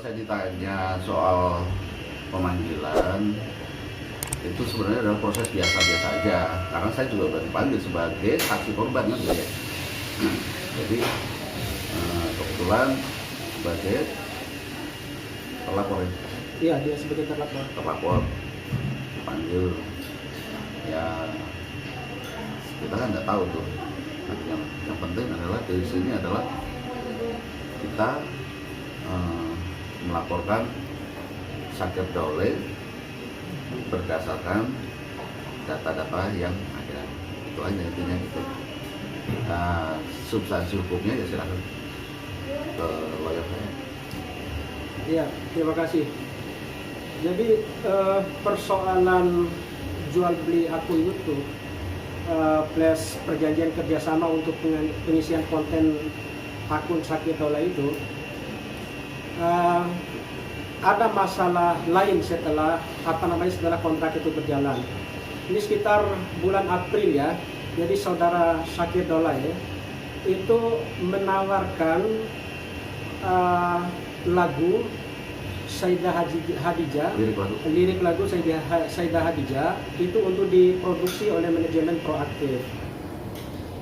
saya ditanya soal pemanggilan, itu sebenarnya adalah proses biasa-biasa aja. Karena saya juga baru dipanggil sebagai saksi korban kan, ya. Jadi kebetulan sebagai terlapor. Iya, dia sebagai Terlapor dipanggil. Ya kita kan nggak tahu tuh. Yang penting adalah dari sini adalah kita melaporkan Syakir Daule berdasarkan data-data yang ada. Itu aja intinya gitu. Substansi hukumnya ya silakan ke lawyer saya. Iya, terima kasih. Jadi persoalan jual beli akun YouTube plus perjanjian kerjasama untuk pengisian konten akun Syakir Daule itu ada masalah lain setelah setelah kontrak itu berjalan. Ini sekitar bulan April ya. Jadi saudara Syakir Daule itu menawarkan lagu Sayyidah Hadijah, lirik lagu Sayyidah Hadijah itu untuk diproduksi oleh manajemen Proaktif.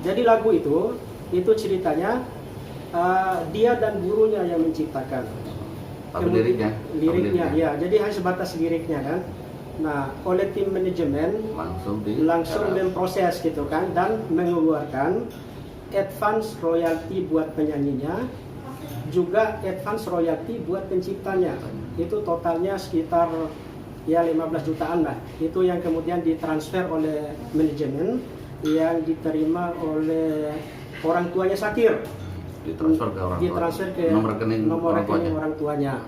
Jadi lagu itu ceritanya dia dan gurunya yang menciptakan. Tapi liriknya ya, jadi hanya sebatas liriknya kan. Nah, oleh tim manajemen langsung memproses gitu kan dan mengeluarkan advance royalty buat penyanyinya, juga advance royalty buat penciptanya. Itu totalnya sekitar ya 15 jutaan lah. Itu yang kemudian ditransfer oleh manajemen yang diterima oleh orang tuanya Syakir. Ditransfer ke nomor rekening orang tuanya.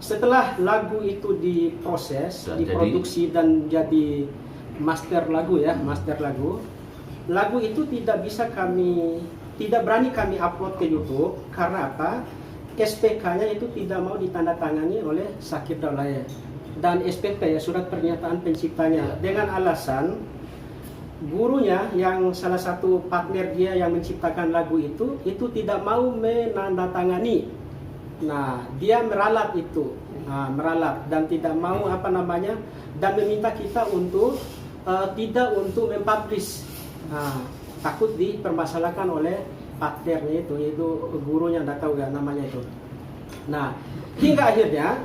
Setelah lagu itu diproses, diproduksi dan jadi master lagu ya, lagu itu tidak berani kami upload ke YouTube. Karena apa? SPK-nya itu tidak mau ditandatangani oleh Syakir Daule dan SPP ya, surat pernyataan penciptanya, dengan alasan gurunya yang salah satu partner dia yang menciptakan lagu itu tidak mau menandatangani. Nah, dia meralat itu, meralat dan tidak mau dan meminta kita untuk tidak untuk mempublish. Takut dipermasalahkan oleh partnernya itu, yaitu gurunya, nggak tahu ya namanya itu. Nah, hingga akhirnya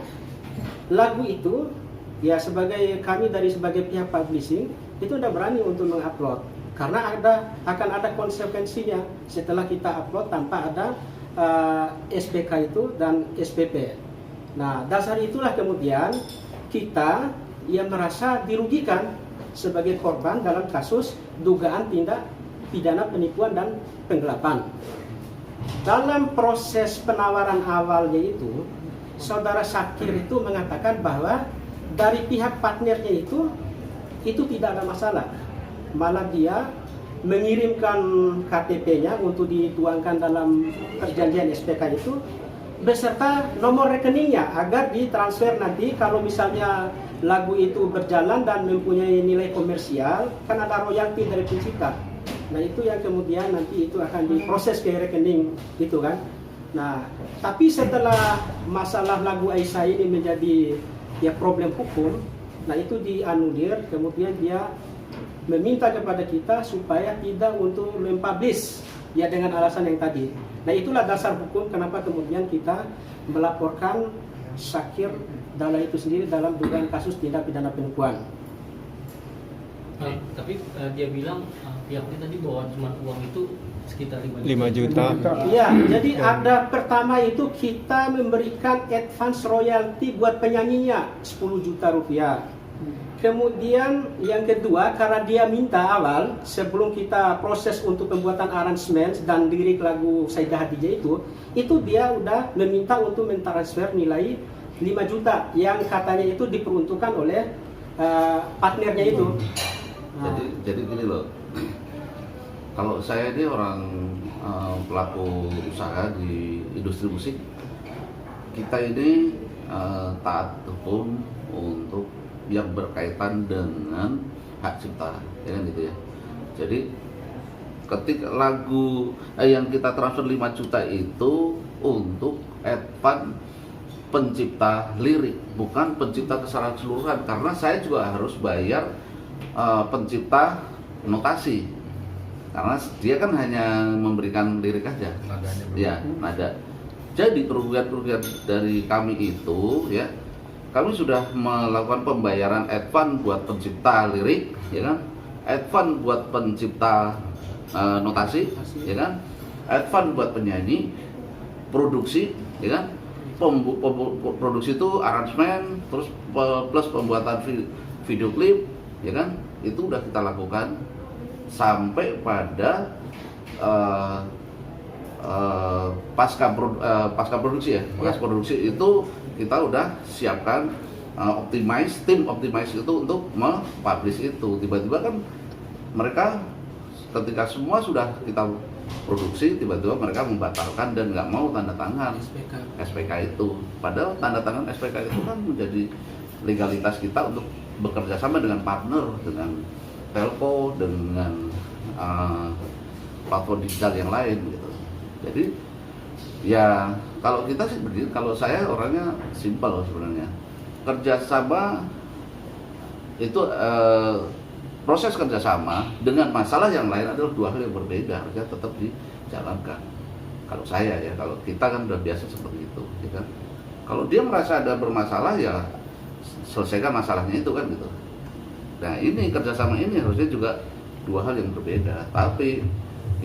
lagu itu ya sebagai pihak publishing itu udah berani untuk mengupload karena akan ada konsekuensinya setelah kita upload tanpa ada SPK itu dan SPP. Nah, dasar itulah kemudian kita yang merasa dirugikan sebagai korban dalam kasus dugaan tindak pidana penipuan dan penggelapan. Dalam proses penawaran awalnya itu, saudara Syakir itu mengatakan bahwa dari pihak partnernya itu tidak ada masalah. Malah dia mengirimkan KTP-nya untuk dituangkan dalam perjanjian SPK itu beserta nomor rekeningnya agar ditransfer nanti kalau misalnya lagu itu berjalan dan mempunyai nilai komersial, kan ada royalti dari pencipta. Nah, itu yang kemudian nanti itu akan diproses ke rekening itu kan. Nah, tapi setelah masalah lagu Aisyah ini menjadi ya problem hukum, nah itu dianulir, kemudian dia meminta kepada kita supaya tidak untuk mempublish ya dengan alasan yang tadi. Nah, itulah dasar hukum kenapa kemudian kita melaporkan Syakir Daule itu sendiri dalam dugaan kasus tindak pidana penipuan. Tapi dia bilang pihaknya tadi bahwa cuma uang itu sekitar 5 juta. Iya, jadi ada pertama itu kita memberikan advance royalty buat penyanyinya 10 juta rupiah. Kemudian yang kedua, karena dia minta awal sebelum kita proses untuk pembuatan aransemen dan lirik lagu Sayyidah Hadijah itu dia udah meminta untuk mentransfer nilai 5 juta yang katanya itu diperuntukkan oleh partnernya itu. Jadi gini loh, kalau saya ini orang pelaku usaha di industri musik, kita ini taat hukum untuk yang berkaitan dengan hak cipta, ya kan gitu ya. Jadi ketika lagu yang kita transfer 5 juta itu untuk advance pencipta lirik, bukan pencipta keseluruhan, karena saya juga harus bayar pencipta notasi, karena dia kan hanya memberikan lirik aja, ya nada. Jadi kerugian-kerugian dari kami itu, ya, kami sudah melakukan pembayaran advance buat pencipta lirik, ya kan, advance buat pencipta notasi, ya kan, advance buat penyanyi, produksi, ya kan, produksi itu aransemen, terus plus pembuatan video klip, ya kan, itu udah kita lakukan sampai pada pasca produksi, ya, pasca produksi itu kita udah siapkan tim optimize itu untuk mempublish itu. Tiba-tiba kan mereka ketika semua sudah kita produksi, tiba-tiba mereka membatalkan dan nggak mau tanda tangan SPK itu. Padahal tanda tangan SPK itu kan menjadi legalitas kita untuk bekerja sama dengan partner, dengan telco, dengan platform digital yang lain gitu. Jadi ya kalau kita sih berdiri, kalau saya orangnya simpel sebenarnya. Kerjasama itu proses kerjasama dengan masalah yang lain adalah dua hal yang berbeda, harusnya tetap dijalankan. Kalau saya ya, kalau kita kan udah biasa seperti itu, ya kan. Kalau dia merasa ada bermasalah ya selesaikan masalahnya itu kan gitu. Nah ini kerjasama ini harusnya juga dua hal yang berbeda, tapi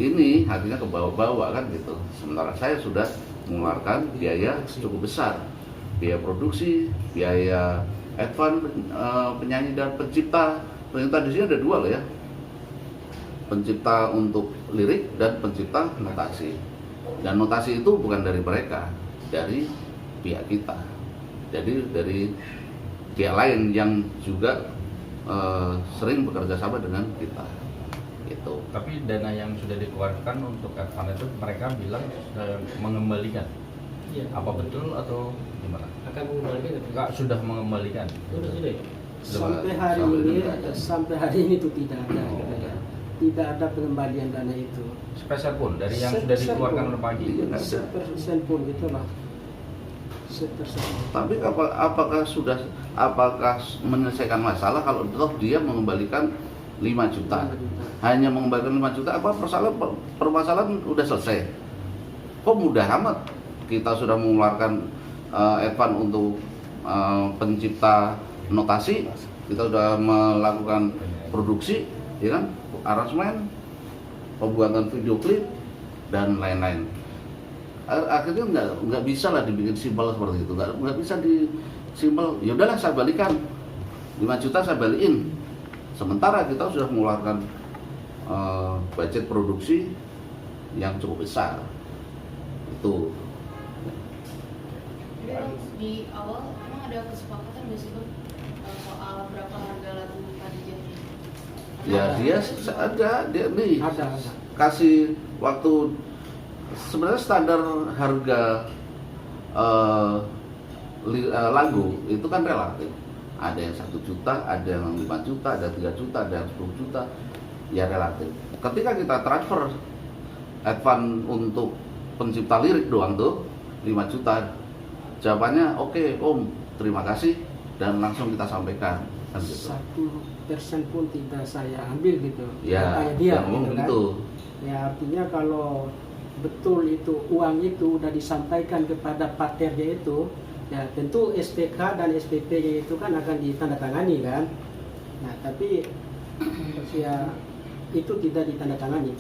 ini artinya ke bawah-bawah kan gitu. Sementara saya sudah mengeluarkan biaya cukup besar, biaya produksi, biaya advance penyanyi dan pencipta. Pencipta di sini ada dua loh ya, pencipta untuk lirik dan pencipta notasi. Dan notasi itu bukan dari mereka, dari pihak kita. Jadi dari pihak lain yang juga sering bekerja sama dengan kita. Gitu. Tapi dana yang sudah dikeluarkan untuk advance itu mereka bilang mengembalikan. Iya. Apa betul atau gimana? Akan mengembalikan? Enggak, sudah mengembalikan. Sudah. Sampai hari ini itu tidak ada, gitu ya. Tidak ada pengembalian dana itu. Sepeser pun dari yang sudah dikeluarkan oleh pagi. Sepersen pun gitulah. Tapi apakah menyelesaikan masalah kalau toh dia mengembalikan 5 juta? Hanya mengembalikan 5 juta, apa permasalahan udah selesai? Kok mudah amat kita sudah mengeluarkan advance untuk pencipta notasi, kita sudah melakukan produksi, ya kan, aransemen, pembuatan video klip dan lain-lain. Akhirnya nggak bisa lah dibikin simpel seperti itu, nggak bisa disimpel. Ya udahlah saya balikan 5 juta, saya balikin. Sementara kita sudah mengeluarkan budget produksi yang cukup besar itu. Di awal emang ada kesepakatan nggak sih Bang soal berapa harga lagu Khadijah? Ya dia nih kasih waktu. Sebenarnya standar harga lagu itu kan relatif. Ada yang 1 juta, ada yang 5 juta, ada 3 juta, ada yang 10 juta. Ya relatif. Ketika kita transfer advance untuk pencipta lirik doang tuh 5 juta, jawabannya oke, Om, terima kasih, dan langsung kita sampaikan kan gitu. 1% pun tidak saya ambil gitu. Ya, kayak dia gitu kan. gitu. Ya artinya kalau betul itu uang itu udah disampaikan kepada parternya itu, ya tentu SPK dan SPP-nya itu kan akan ditandatangani kan. Nah tapi ya itu tidak ditandatangani.